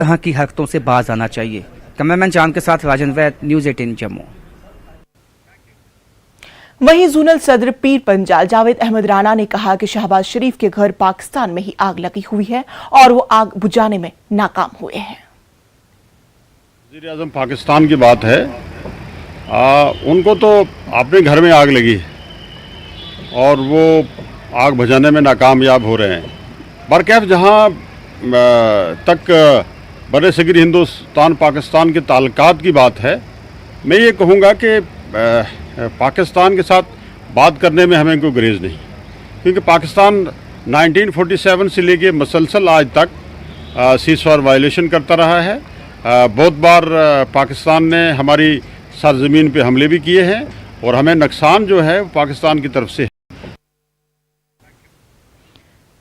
तरह की हरकतों से बाज आना चाहिए। कैमरामैन जान के साथ राजन वैद, न्यूज़ 18 जम्मू। वहीं जोनल सदर पीर पंजाल जावेद अहमद राणा ने कहा कि शहबाज शरीफ के घर पाकिस्तान में ही आग लगी हुई है और वो आग बुझाने में नाकाम हुए हैं। वज़ीर-ए-आज़म पाकिस्तान की बात है, उनको तो अपने घर में आग लगी और वो आग बुझाने में नाकामयाब हो रहे हैं। बरकैफ जहाँ तक बरसगीर हिंदुस्तान पाकिस्तान के ताल्लुकात की बात है, मैं ये कहूँगा कि पाकिस्तान के साथ बात करने में हमें कोई गुरेज नहीं, क्योंकि पाकिस्तान 1947 से लेके मसलसल आज तक सीज़फायर वायलेशन करता रहा है। बहुत बार पाकिस्तान ने हमारी सरजमीन पे हमले भी किए हैं और हमें नुकसान जो है पाकिस्तान की तरफ से।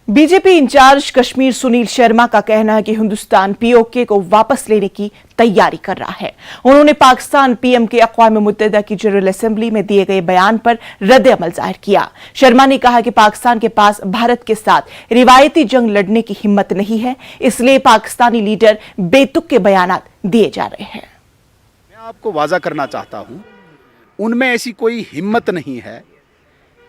बीजेपी इंचार्ज कश्मीर सुनील शर्मा का कहना है कि हिंदुस्तान पीओके को वापस लेने की तैयारी कर रहा है। उन्होंने पाकिस्तान पीएम के अक़वाम मुत्तहिदा की जनरल असेंबली में दिए गए बयान पर रद्द अमल जाहिर किया। शर्मा ने कहा कि पाकिस्तान के पास भारत के साथ रिवायती जंग लड़ने की हिम्मत नहीं है, इसलिए पाकिस्तानी लीडर बेतुक के बयान दिए जा रहे हैं। मैं आपको वाजा करना चाहता हूं, उनमें ऐसी कोई हिम्मत नहीं है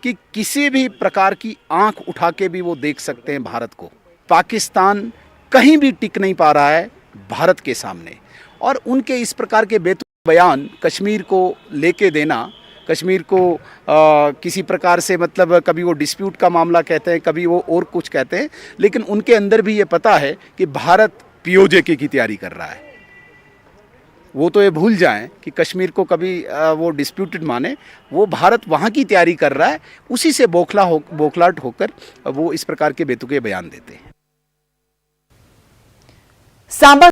कि किसी भी प्रकार की आंख उठा के भी वो देख सकते हैं भारत को। पाकिस्तान कहीं भी टिक नहीं पा रहा है भारत के सामने, और उनके इस प्रकार के बेतुक बयान कश्मीर को लेके देना, कश्मीर को किसी प्रकार से मतलब कभी वो डिस्प्यूट का मामला कहते हैं, कभी वो और कुछ कहते हैं, लेकिन उनके अंदर भी ये पता है कि भारत पीओजे की तैयारी कर रहा है। वो तो ये भूल जाएं कि कश्मीर को कभी वो डिस्प्यूटेड माने। वो भारत वहाँ की तैयारी कर रहा है, उसी से बौखलाहट होकर वो इस प्रकार के बेतुके बयान देते हैं। सांबा